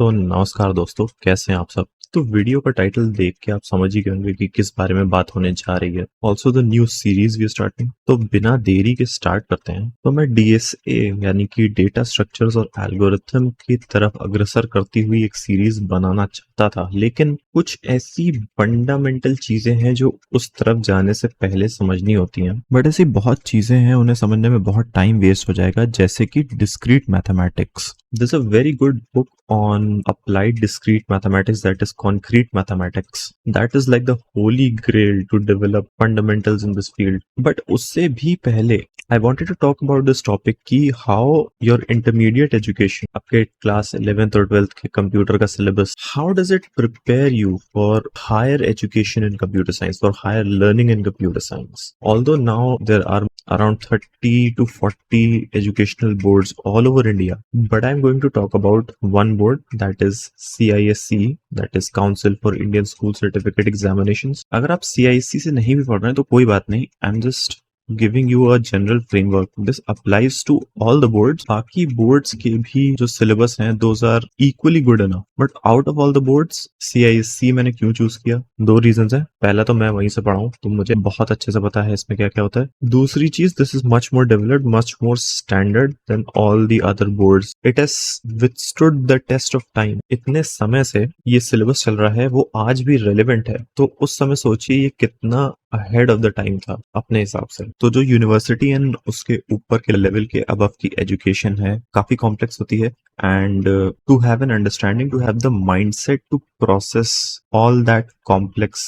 तो नमस्कार दोस्तों, कैसे हैं आप सब। तो वीडियो का टाइटल देख के आप समझ ही गए होंगे कि किस बारे में बात होने जा रही है। Also the new series we starting. तो बिना देरी के स्टार्ट करते हैं। तो मैं डीएसए यानी कि डेटा स्ट्रक्चर्स और एल्गोरिथम की तरफ अग्रसर करती हुई एक सीरीज बनाना चाहता था, लेकिन कुछ ऐसी फंडामेंटल चीजें हैं जो उस तरफ जाने से पहले समझनी होती हैं। बट ऐसी बहुत चीजें हैं, उन्हें समझने में बहुत टाइम वेस्ट हो जाएगा, जैसे कि discrete mathematics. There's a very good book on applied discrete mathematics, that is concrete mathematics. That is like the holy grail to develop fundamentals in this field. But उससे भी पहले I wanted to talk about this topic कि how your intermediate education, आपके class 11th और 12th के computer का syllabus, how does it prepare you for higher education in computer science, for higher learning in computer science? Although now there are around 30 to 40 educational boards all over India, but I'm going to talk about one board, that is CISC, that is Council for Indian School Certificate Examinations. अगर आप CISC से नहीं भी पढ़ रहे हैं तो कोई बात नहीं, I'm just giving you a general framework. This applies to all the boards. बाकी boards के भी जो syllabus हैं, those are equally good enough. But out of all the boards, CISC मैंने क्यों चूज किया? दो reasons हैं. पहला तो मैं वहीं से पढ़ा हूँ, तो मुझे बहुत अच्छे से पता है इसमें क्या क्या होता है. दूसरी चीज, this is much more developed, much more standard than all the other boards. It has withstood the test of time. इतने समय से ये syllabus चल रहा है, वो आज भी relevant है. तो उस समय सोचिए ये कितना अहेड ऑफ द टाइम था अपने हिसाब से। तो जो यूनिवर्सिटी एंड उसके ऊपर के लेवल के अबव की एजुकेशन है, काफी कॉम्प्लेक्स होती है, and to have an understanding, to have the mindset to process all that complex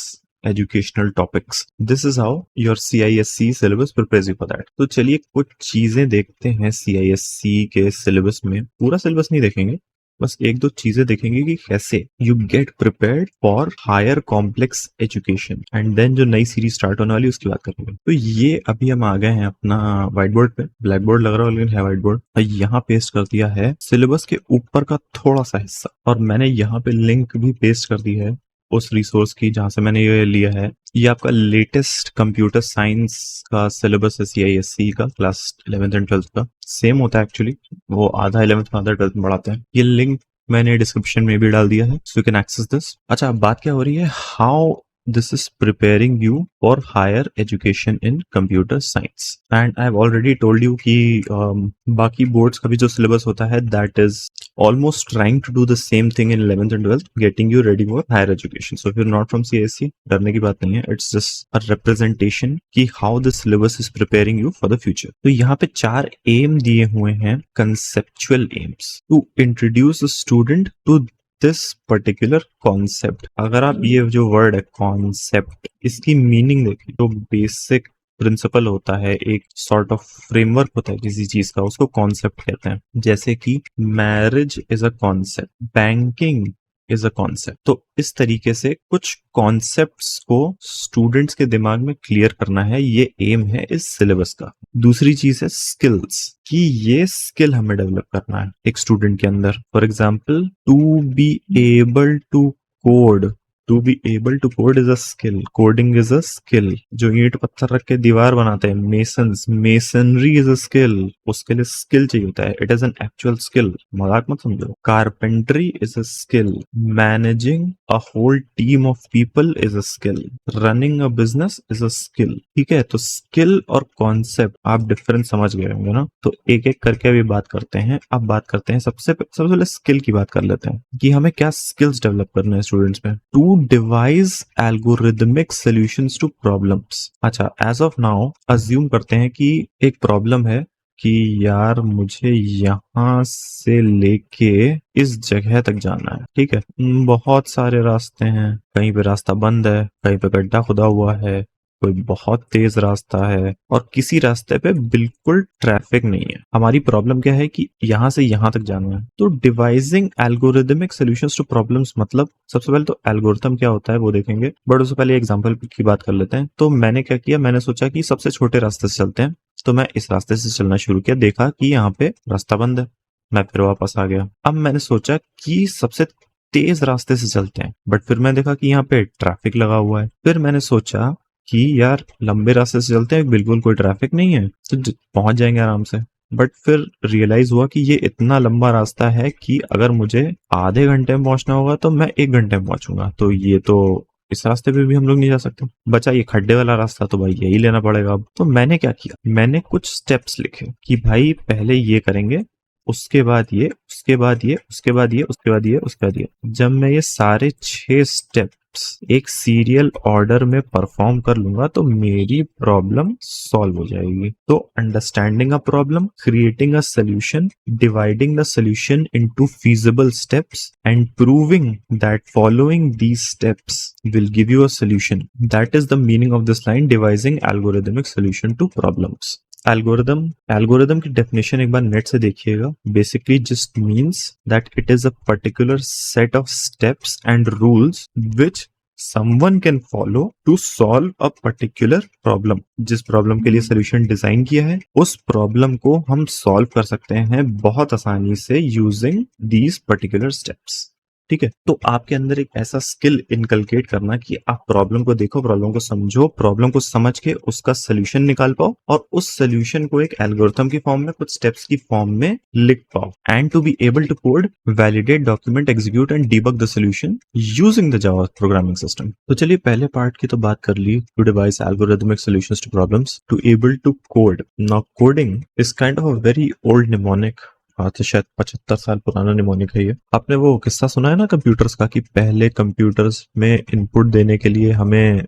educational topics, this is how your CISC syllabus prepares you for that. तो चलिए कुछ चीजें देखते हैं CISC के सिलेबस में। पूरा सिलेबस नहीं देखेंगे, बस एक दो चीजें देखेंगे कि कैसे you get prepared for higher complex education, and then जो नई सीरीज स्टार्ट होने वाली उसकी बात करेंगे। तो ये अभी हम आ गए हैं अपना व्हाइट बोर्ड पे। ब्लैक बोर्ड लग रहा है लेकिन है व्हाइट बोर्ड। यहाँ पेस्ट कर दिया है सिलेबस के ऊपर का थोड़ा सा हिस्सा, और मैंने यहाँ पे लिंक भी पेस्ट कर दी है उस रिसोर्स की जहां से मैंने ये लिया है। ये आपका लेटेस्ट कंप्यूटर साइंस का सिलेबस है CISC का, क्लास 11th एंड 12th का। सेम होता है एक्चुअली, वो आधा 11th में आधा 12th में पढ़ाते हैं। ये लिंक मैंने डिस्क्रिप्शन में भी डाल दिया है, so you can access this. अच्छा, अब बात क्या हो रही है, how this is preparing you for higher education in computer science, and I have already told you कि बाकी boards का भी जो syllabus होता है that is almost trying to do the same thing in 11th and 12th, getting you ready for higher education. So if you're not from CISC, डरने की बात नहीं है, it's just a representation कि how the syllabus is preparing you for the future. तो यहाँ पे 4 aim दिए हुए हैं, conceptual aims to introduce a student to this particular concept. अगर आप ये जो वर्ड है कॉन्सेप्ट, इसकी मीनिंग देखिए, जो बेसिक प्रिंसिपल होता है, एक सॉर्ट ऑफ फ्रेमवर्क होता है किसी चीज का, उसको कॉन्सेप्ट कहते हैं। जैसे कि marriage is a concept, banking is a concept. तो इस तरीके से कुछ कॉन्सेप्ट्स को स्टूडेंट्स के दिमाग में क्लियर करना है, ये एम है इस सिलेबस का। दूसरी चीज है स्किल्स, कि ये स्किल हमें डेवलप करना है एक स्टूडेंट के अंदर। For example, to be able to code, to be able to code is a skill, coding is a skill. जो ईंट पत्थर रख के दीवार बनाते हैं, masons, masonry is a skill, उसके लिए स्किल चाहिए होता है, it is an actual skill, मजाक मत समझो। Carpentry is a skill, managing a whole team of people is a skill, running a business is a skill. ठीक है, तो स्किल और कॉन्सेप्ट आप डिफरेंस समझ गए होंगे ना। तो एक एक करके अभी बात करते हैं। अब बात करते हैं सबसे पहले स्किल की बात कर लेते हैं कि हमें क्या स्किल्स डेवलप करना है स्टूडेंट्स में। To devise algorithmic solutions to problems. अच्छा, एज ऑफ नाउ अज्यूम करते हैं कि एक प्रॉब्लम है कि यार मुझे यहाँ से लेके इस जगह तक जाना है। ठीक है, बहुत सारे रास्ते हैं, कहीं पे रास्ता बंद है, कहीं पे गड्ढा खुदा हुआ है, कोई बहुत तेज रास्ता है, और किसी रास्ते पे बिल्कुल ट्रैफिक नहीं है। हमारी प्रॉब्लम क्या है कि यहाँ से यहाँ तक जाना है। तो devising algorithmic solutions to problems मतलब, सबसे पहले तो एल्गोरिथम क्या होता है वो देखेंगे, बट उससे पहले एग्जांपल की बात कर लेते हैं। तो मैंने क्या किया, मैंने सोचा कि सबसे छोटे रास्ते से चलते हैं, तो मैं इस रास्ते से चलना शुरू किया, देखा कि यहाँ पे रास्ता बंद है, मैं फिर वापस आ गया। अब मैंने सोचा कि सबसे तेज रास्ते से चलते हैं, बट फिर मैं देखा कि यहाँ पे ट्रैफिक लगा हुआ है। फिर मैंने सोचा कि यार लंबे रास्ते से चलते हैं, बिल्कुल कोई ट्रैफिक नहीं है, तो पहुंच जाएंगे आराम से। बट फिर रियलाइज हुआ कि ये इतना लंबा रास्ता है कि अगर मुझे आधे घंटे में पहुंचना होगा तो मैं 1 घंटे में पहुंचूंगा, तो ये तो इस रास्ते पे भी हम लोग नहीं जा सकते। बचा ये खड्डे वाला रास्ता, तो भाई यही लेना पड़ेगा अब। तो मैंने क्या किया, मैंने कुछ स्टेप्स लिखे कि भाई पहले ये करेंगे, उसके बाद ये, उसके बाद ये, उसके बाद ये, उसके बाद ये, उसके बाद ये। जब मैं ये सारे 6 स्टेप्स एक सीरियल ऑर्डर में परफॉर्म कर लूंगा तो मेरी प्रॉब्लम सॉल्व हो जाएगी। तो understanding a problem, creating a solution, dividing the solution into feasible steps and proving that following these steps will give you a solution. That is the meaning of this line, devising algorithmic solution to problems. Algorithm की definition एक बार net से देखिएगा। Basically just means that it is a particular set of steps and rules which someone can follow to solve a particular problem। जिस problem के लिए solution design किया है उस प्रॉब्लम को हम सॉल्व कर सकते हैं बहुत आसानी से यूजिंग दीज पर्टिकुलर स्टेप्स। ठीक है, तो आपके अंदर एक ऐसा स्किल इनकलकेट करना कि आप प्रॉब्लम को देखो, प्रॉब्लम को समझो, प्रॉब्लम को समझ के उसका सोल्यूशन निकाल पाओ और उस सोल्यूशन को एक एल्गोरिथम की फॉर्म में, कुछ स्टेप्स की फॉर्म में लिख पाओ। And to be able to code, validate, document, execute and debug the solution using the Java programming system. तो चलिए पहले पार्ट की तो बात कर ली, to devise algorithmic solutions to problems, to able to code. Now coding is kind of a very old mnemonic, आज से शायद 75 साल पुराना निमोनिक है ये। आपने वो किस्सा सुना है ना कंप्यूटर्स का, कि पहले कंप्यूटर्स में इनपुट देने के लिए हमें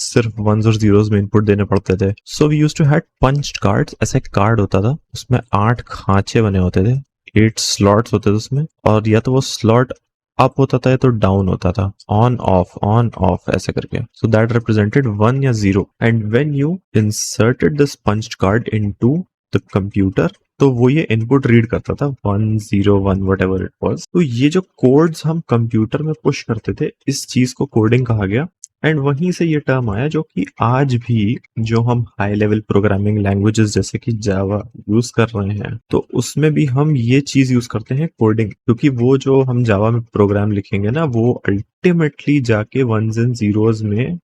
सिर्फ वंस और जीरोस में इनपुट देने पड़ते थे। So we used to had punched cards. ऐसा एक कार्ड होता था, उसमें 8 खांचे बने होते थे, 8 स्लॉट्स होते थे उसमें, और या तो वो स्लॉट अप होता था या तो डाउन होता था, ऑन ऑफ ऐसे करके। सो दैट रिप्रेजेंटेड 1 या 0 and when you inserted this punched card into the computer तो वो ये इनपुट रीड करता था 1 0 1 whatever it was। तो ये जो कोड्स हम कंप्यूटर में पुश करते थे, इस चीज को कोडिंग कहा गया। एंड वहीं से ये टर्म आया जो कि आज भी जो हम हाई लेवल प्रोग्रामिंग लैंग्वेजेस जैसे कि जावा यूज कर रहे हैं, तो उसमें भी हम ये चीज यूज करते हैं, कोडिंग। क्योंकि वो जो हम जावा में प्रोग्राम लिखेंगे ना, वो अल्टीमेटली जाके वंस एंड जीरोस में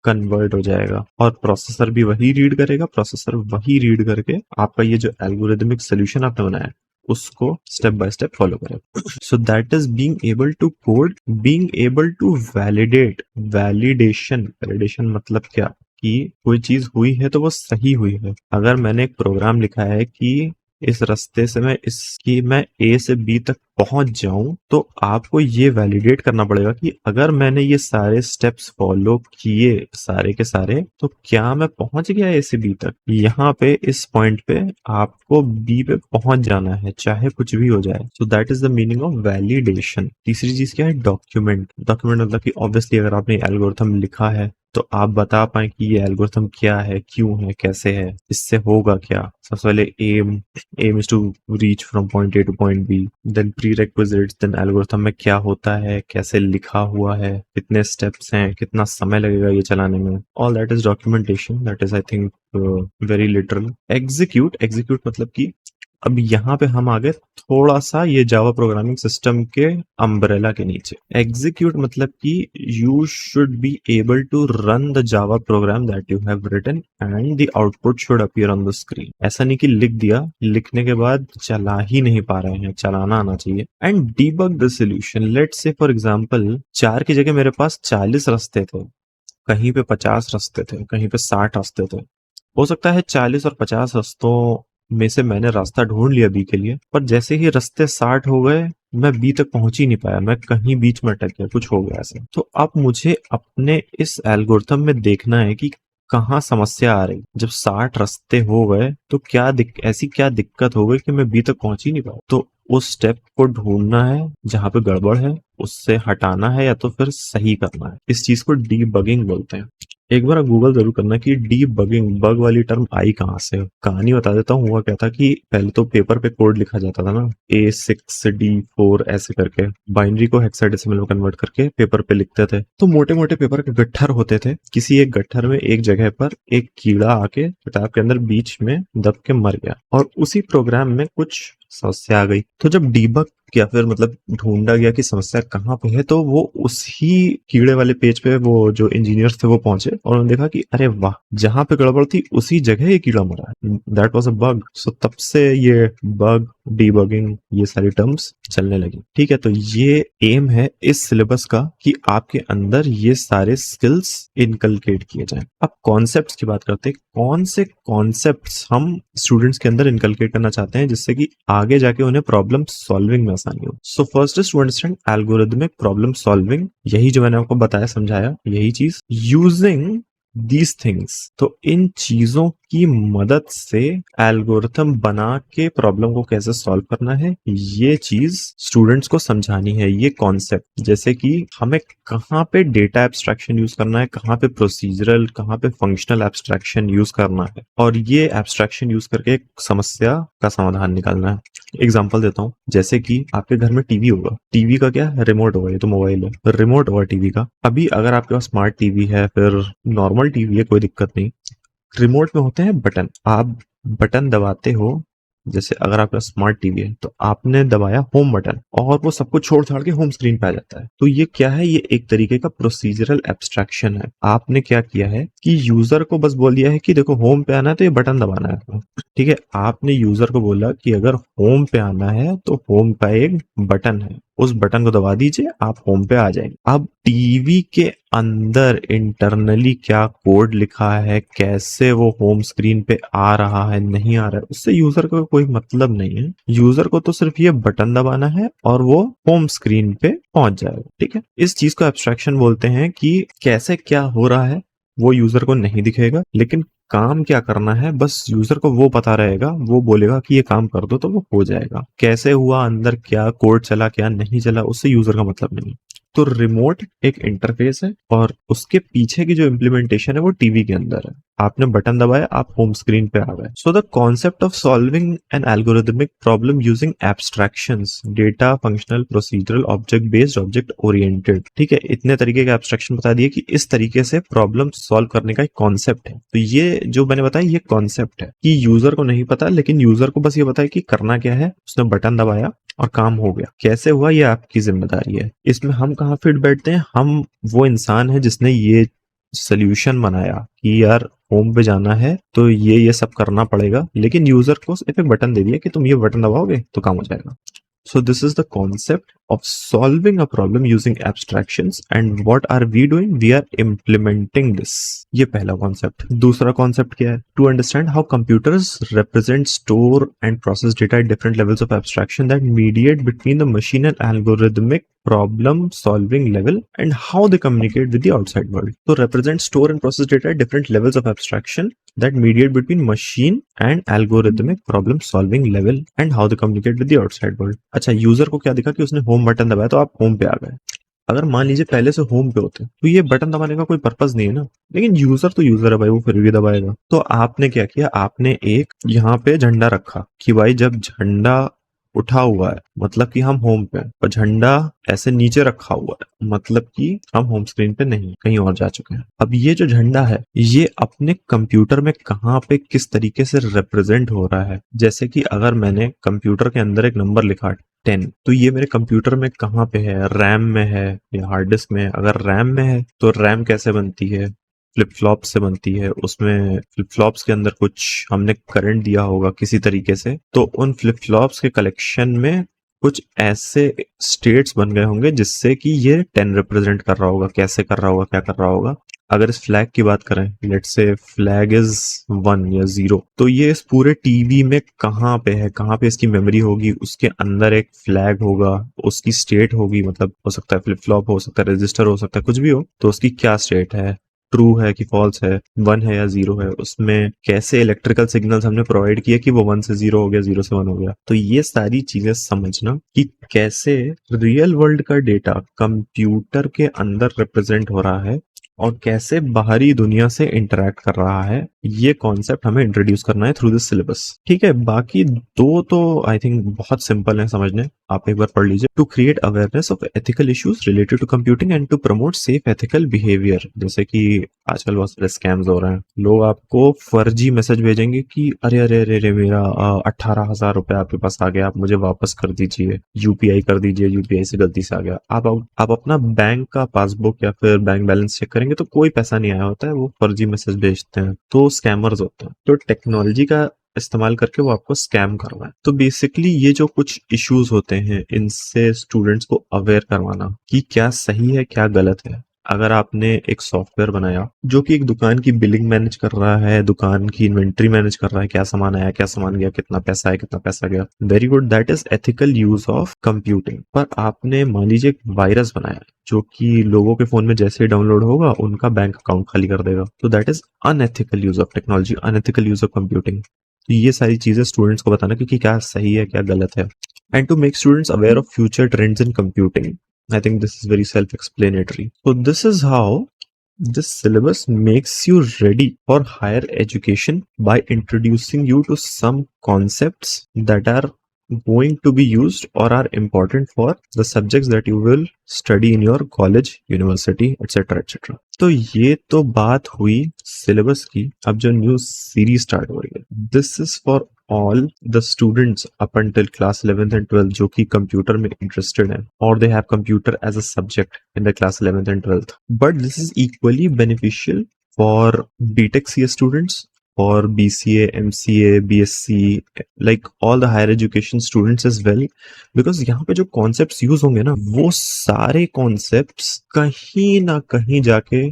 कन्वर्ट हो जाएगा और प्रोसेसर भी वही रीड करेगा। प्रोसेसर वही रीड करके आपका ये जो एल्गोरिथमिक सोल्यूशन आपने बनाया उसको स्टेप बाय स्टेप फॉलो करेगा। So that is being able to code, being able to validate. Validation मतलब क्या, कि कोई चीज हुई है तो वो सही हुई है। अगर मैंने एक प्रोग्राम लिखा है कि इस रास्ते से मैं ए से बी तक पहुंच जाऊं, तो आपको ये वैलिडेट करना पड़ेगा कि अगर मैंने ये सारे स्टेप्स फॉलो किए सारे के सारे, तो क्या मैं पहुंच गया ए से बी तक। यहाँ पे इस पॉइंट पे आपको बी पे पहुंच जाना है, चाहे कुछ भी हो जाए। सो that is the meaning of validation. तीसरी चीज क्या है, डॉक्यूमेंट। डॉक्यूमेंट मतलब कि ऑब्वियसली अगर आपने एल्गोरिथम लिखा है तो आप बता पाए कि ये एल्गोरिथम क्या है, क्यों है, कैसे है, इससे होगा क्या। सबसे पहले aim is to reach from point A to point B, then prerequisites, then algorithm में क्या होता है, कैसे लिखा हुआ है, कितने स्टेप्स हैं, कितना समय लगेगा ये चलाने में। All that is documentation, that is I think very literal. Execute मतलब कि अब यहाँ पे हम आ गए थोड़ा सा ये जावा प्रोग्रामिंग सिस्टम के अम्ब्रेला के नीचे। एग्जीक्यूट मतलब कि you should be able to run the Java program that you have written and the output should appear on the screen. ऐसा नहीं कि लिख दिया, लिखने के बाद चला ही नहीं पा रहे हैं, चलाना आना चाहिए। And debug the solution. Let's say for example 4 की जगह मेरे पास 40 रास्ते थे, कहीं पे 50 रास्ते थे, कहीं पे 60 रास्ते थे। हो सकता है 40 और 50 रास्तों में से मैंने रास्ता ढूंढ लिया बी के लिए, पर जैसे ही रास्ते 60 हो गए मैं बी तक पहुंच ही नहीं पाया, मैं कहीं बीच में अटक गया, कुछ हो गया ऐसे। तो अब मुझे अपने इस एल्गोरिथम में देखना है कि कहाँ समस्या आ रही। जब 60 रास्ते हो गए तो ऐसी क्या दिक्कत हो गई कि मैं बी तक पहुंच ही नहीं पाया। तो उस स्टेप को ढूंढना है जहां पे गड़बड़ है, उससे हटाना है या तो फिर सही करना है। इस चीज को डीबगिंग बोलते हैं। एक बार गूगल जरूर करना कि डीबगिंग, बग वाली टर्म आई कहाँ से। कहानी बता देता हूँ। हुआ क्या था कि पहले तो पेपर पे कोड लिखा जाता था ना, A6D4 ऐसे करके, बाइनरी को हेक्साडेसिमल में कन्वर्ट करके पेपर पे लिखते थे। तो मोटे मोटे पेपर के गट्ठर होते थे, किसी एक गट्ठर में एक जगह पर एक कीड़ा आके किताब के अंदर बीच में दब के मर गया और उसी प्रोग्राम में कुछ समस्या आ गई। तो जब डीबग या फिर मतलब ढूंढा गया कि समस्या कहाँ पे है, तो वो उसी कीड़े वाले पेज पे वो जो इंजीनियर्स थे वो पहुंचे और उन्होंने देखा कि अरे वाह, जहां पे गड़बड़ थी उसी जगह ये कीड़ा मरा है, दैट वाज अ बग। सो तब से ये बग डीबगिंग ये सारी टर्म्स चलने लगी। ठीक है, तो ये एम है इस सिलेबस का कि आपके अंदर ये सारे स्किल्स इनकलकेट किए जाएं। अब कॉन्सेप्ट्स की बात करते हैं, कौन से कॉन्सेप्ट्स हम स्टूडेंट्स के अंदर इनकलकेट करना चाहते हैं जिससे कि आगे जाके उन्हें प्रॉब्लम सॉल्विंग में आसानी हो। So first is to understand algorithmic problem solving, यही जो मैंने आपको बताया समझाया यही चीज, यूजिंग दीज थिंग्स। तो इन चीजों की मदद से एल्गोरिथम बना के प्रॉब्लम को कैसे सॉल्व करना है, ये चीज स्टूडेंट्स को समझानी है। ये कॉन्सेप्ट, जैसे कि हमें कहाँ पे डेटा एब्स्ट्रैक्शन यूज करना है, कहाँ पे प्रोसीजरल, कहाँ पे फंक्शनल एब्स्ट्रैक्शन यूज करना है, और ये एब्स्ट्रैक्शन यूज करके एक समस्या का समाधान निकालना है। एग्जाम्पल देता हूँ, जैसे कि आपके घर में टीवी होगा, टीवी का क्या रिमोट होगा, ये तो मोबाइल है, रिमोट होगा टीवी का। अभी अगर आपके पास स्मार्ट टीवी है, फिर नॉर्मल टीवी है, कोई दिक्कत नहीं, रिमोट में होते हैं बटन, आप बटन दबाते हो। जैसे अगर आपका स्मार्ट टीवी है तो आपने दबाया होम बटन और वो सब कुछ छोड़ छाड़ के होम स्क्रीन पे आ जाता है। तो ये क्या है, ये एक तरीके का प्रोसीजरल एब्स्ट्रैक्शन है। आपने क्या किया है कि यूजर को बस बोल दिया है कि देखो होम पे आना है तो ये बटन दबाना है आपको। ठीक है, आपने यूजर को बोला कि अगर होम पे आना है तो होम का एक बटन है, उस बटन को दबा दीजिए, आप होम पे आ जाएंगे। अब टीवी के अंदर इंटरनली क्या कोड लिखा है, कैसे वो होम स्क्रीन पे आ रहा है नहीं आ रहा है, उससे यूजर को कोई मतलब नहीं है। यूजर को तो सिर्फ ये बटन दबाना है और वो होम स्क्रीन पे पहुंच जाएगा। ठीक है, इस चीज को एब्स्ट्रैक्शन बोलते हैं कि कैसे क्या हो रहा है वो यूजर को नहीं दिखेगा, लेकिन काम क्या करना है बस यूजर को वो पता रहेगा, वो बोलेगा कि ये काम कर दो तो वो हो जाएगा। कैसे हुआ, अंदर क्या कोड चला क्या नहीं चला, उससे यूजर का मतलब नहीं। तो रिमोट एक इंटरफेस है और उसके पीछे की जो इम्प्लीमेंटेशन है वो टीवी के अंदर है। आपने बटन दबाया, आप होम स्क्रीन पे आ गए। So the concept of solving an algorithmic problem using abstractions, data, functional, procedural, object based, object oriented. ठीक है, इतने तरीके का एब्स्ट्रैक्शन बता दिए कि इस तरीके से प्रॉब्लम सॉल्व करने का एक कॉन्सेप्ट है। तो ये जो मैंने बताया ये कॉन्सेप्ट है कि यूजर को नहीं पता, लेकिन यूजर को बस ये पता है कि करना क्या है, उसने बटन दबाया और काम हो गया। कैसे हुआ ये आपकी जिम्मेदारी है। इसमें हम कहाँ फिट बैठते हैं, हम वो इंसान है जिसने ये सोल्यूशन बनाया कि यार होम पे जाना है तो ये सब करना पड़ेगा, लेकिन यूजर को सिर्फ एक बटन दे दिया कि तुम ये बटन दबाओगे तो काम हो जाएगा। So this is the concept of solving a problem using abstractions, and what are we doing? We are implementing this. ये पहला concept। दूसरा concept क्या है? To understand how computers represent, store and process data at different levels of abstraction that mediate between the machine and algorithmic problem solving level, and how they communicate with the outside world. So represent, store and process data at different levels of abstraction that mediate between machine and algorithmic problem solving level, and how they communicate with the outside world. अच्छा, user को क्या दिखा कि उसने home button दबाया तो आप home पे आ गए। अगर मान लीजिए पहले से होम पे होते तो ये बटन दबाने का कोई पर्पस नहीं है ना, लेकिन यूजर तो यूजर है भाई, वो फिर भी दबाएगा। तो आपने क्या किया, आपने एक यहाँ पे झंडा रखा कि भाई जब झंडा उठा हुआ है मतलब कि हम होम पे, और झंडा ऐसे नीचे रखा हुआ है मतलब कि हम होम स्क्रीन पे नहीं, कहीं और जा चुके हैं। अब ये जो झंडा है ये अपने कंप्यूटर में कहाँ पे किस तरीके से रिप्रेजेंट हो रहा है। जैसे कि अगर मैंने कंप्यूटर के अंदर एक नंबर लिखा 10, तो ये मेरे कंप्यूटर में कहाँ पे है, रैम में है या हार्ड डिस्क में है। अगर रैम में है तो रैम कैसे बनती है, फ्लिप फ्लॉप से बनती है। उसमें फ्लिप फ्लॉप्स के अंदर कुछ हमने करंट दिया होगा किसी तरीके से, तो उन फ्लिप फ्लॉप्स के कलेक्शन में कुछ ऐसे स्टेट्स बन गए होंगे जिससे कि ये 10 रिप्रेजेंट कर रहा होगा। कैसे कर रहा होगा, क्या कर रहा होगा। अगर इस फ्लैग की बात करें, लेट्स से फ्लैग इज 1 या 0, तो ये इस पूरे टीवी में कहाँ पे है, कहाँ पे इसकी मेमोरी होगी, उसके अंदर एक फ्लैग होगा, उसकी स्टेट होगी, मतलब हो सकता है फ्लिप फ्लॉप, हो सकता है रजिस्टर, हो सकता है कुछ भी हो, तो उसकी क्या स्टेट है, ट्रू है कि फॉल्स है, 1 है या 0 है, उसमें कैसे इलेक्ट्रिकल सिग्नल्स हमने प्रोवाइड किए कि वो 1 से 0 हो गया, 0 से 1 हो गया। तो ये सारी चीजें समझना कि कैसे रियल वर्ल्ड का डेटा कंप्यूटर के अंदर रिप्रेजेंट हो रहा है और कैसे बाहरी दुनिया से इंटरेक्ट कर रहा है, ये कॉन्सेप्ट हमें इंट्रोड्यूस करना है थ्रू दिस सिलेबस। ठीक है, बाकी दो तो आई थिंक बहुत सिंपल है समझने। आप एक बार पढ़ लीजिए। To create awareness of ethical issues related to computing and to promote safe ethical behaviour. जैसे कि आजकल बहुत सारे स्कैम्स हो रहे हैं, लोग आपको फर्जी मैसेज भेजेंगे कि अरे अरे अरे अरे मेरा 18,000 रुपए आपके पास आ गया, आप मुझे वापस कर दीजिए, यूपीआई कर दीजिए, यूपीआई से गलती से आ गया। आप अपना बैंक का पासबुक या फिर बैंक बैलेंस चेक करेंगे तो कोई पैसा नहीं आया होता है, वो फर्जी मैसेज भेजते हैं, तो स्कैमर्स होते हैं। तो टेक्नोलॉजी का इस्तेमाल करके वो आपको स्कैम करवाए। तो बेसिकली ये जो कुछ इश्यूज होते हैं, इनसे स्टूडेंट्स को अवेयर करवाना कि क्या सही है क्या गलत है। अगर आपने एक सॉफ्टवेयर बनाया जो कि एक दुकान की बिलिंग मैनेज कर रहा है, दुकान की इन्वेंट्री मैनेज कर रहा है, क्या सामान आया क्या सामान गया, कितना पैसा आया कितना पैसा गया, very good, that is ethical use of computing. पर आपने मान लीजिए एक वायरस बनाया जो कि लोगों के फोन में जैसे ही डाउनलोड होगा उनका बैंक अकाउंट खाली कर देगा, तो that is unethical use of technology, unethical use of computing. तो ये सारी चीजें स्टूडेंट्स को बताना कि क्या सही है क्या गलत है। And to make students aware of future trends in computing, I think this is very self-explanatory. So this is how this syllabus makes you ready for higher education by introducing you to some concepts that are going to be used or are important for the subjects that you will study in your college, university, etc. etc. तो ये तो बात हुई syllabus की। अब जो new series start हो रही है, this is for all the students up until class 11th and 12th जो कि कंप्यूटर में इंटरेस्टेड हैं और they have computer as a subject in the class 11th and 12th. But this is equally beneficial for BTech CS students, for BCA, MCA, BSc, like all the higher education students as well, because यहाँ पे जो concepts use होंगे ना, वो सारे concepts कहीं ना कहीं जाके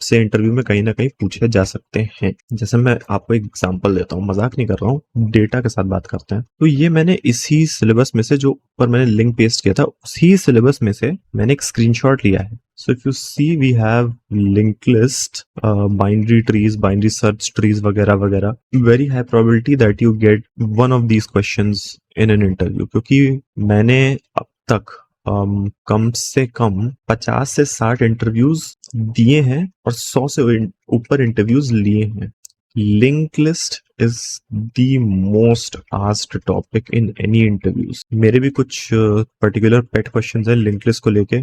से इंटरव्यू में कहीं ना कहीं पूछे जा सकते हैं। जैसे मैं आपको एक एग्जांपल देता हूँ, मजाक नहीं कर रहा हूँ, डेटा के साथ बात करते हैं। तो ये मैंने इसी सिलेबस में से, जो ऊपर मैंने लिंक पेस्ट किया था, उसी सिलेबस में से मैंने एक स्क्रीनशॉट लिया है। So if you see we have link list, binary trees, binary search trees वगैरह वगैरह। Very high probability that you get one of these questions in an interview, क्योंकि मैंने अब तक कम से कम 50 से 60 इंटरव्यूज दिए हैं और 100 से ऊपर इंटरव्यूज लिए हैं। Link list is the most asked topic in any interviews. मेरे भी कुछ पर्टिकुलर पेट क्वेश्चंस हैं लिंक लिस्ट को लेके,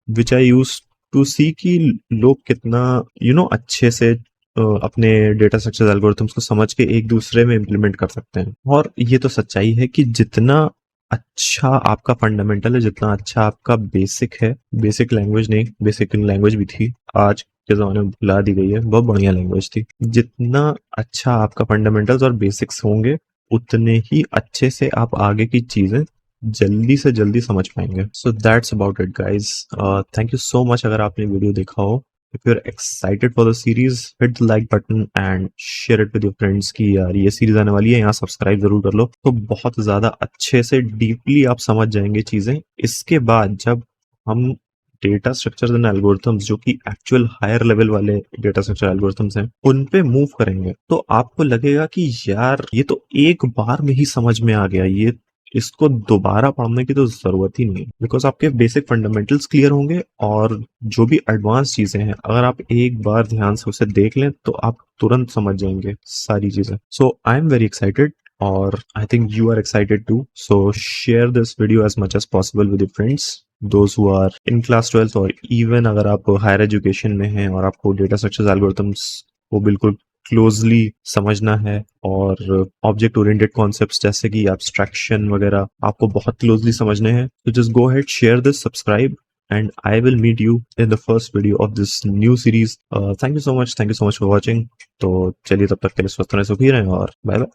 विच आई यूज टू सी कि लोग कितना अच्छे से अपने डेटा स्ट्रक्चर एल्गोरिथम्स को समझ के एक दूसरे में इंप्लीमेंट कर सकते हैं। और ये तो सच्चाई है कि जितना अच्छा आपका फंडामेंटल है, जितना अच्छा आपका बेसिक है, बेसिक लैंग्वेज नहीं, बेसिक लैंग्वेज भी थी, आज के जमाने में भुला दी गई है, बहुत बढ़िया लैंग्वेज थी। जितना अच्छा आपका फंडामेंटल्स और बेसिक्स होंगे उतने ही अच्छे से आप आगे की चीजें जल्दी से जल्दी समझ पाएंगे। So that's about it guys. Thank you so much अगर आपने वीडियो देखा हो। If you're excited for the series, hit the like button and share it with your friends कि यार ये सीरीज आने वाली है, यहाँ सब्सक्राइब जरूर कर लो। तो बहुत ज्यादा अच्छे से डीपली आप समझ जाएंगे चीजें। इसके बाद जब हम डेटा स्ट्रक्चर्स एंड एल्गोरिथम्स, जो कि एक्चुअल हायर लेवल वाले डेटा स्ट्रक्चर एल्गोरिथम्स हैं, उन पे मूव करेंगे, तो आपको लगेगा कि यार ये तो एक बार में ही समझ में आ गया, ये इसको दोबारा पढ़ने की तो जरूरत ही नहीं, बिकॉज आपके बेसिक फंडामेंटल्स क्लियर होंगे और जो भी एडवांस चीजें हैं अगर आप एक बार ध्यान से उसे देख लें तो आप तुरंत समझ जाएंगे सारी चीजें। So I am very excited और I think you are excited too. So share this video as much as possible with your friends, those who are in class 12th, और इवन अगर आप हायर एजुकेशन में हैं और आपको data structures algorithms को बिल्कुल क्लोजली समझना है और ऑब्जेक्ट ओरिएंटेड कॉन्सेप्ट्स जैसे कि एब्स्ट्रैक्शन वगैरह आपको बहुत क्लोजली समझने हैं, तो just go ahead, share this, subscribe, and I will meet you in the first video of this new series. Thank you so much for watching. तो चलिए तब तक के लिए स्वस्थ रहें, सुखी रहें और बाय बाय।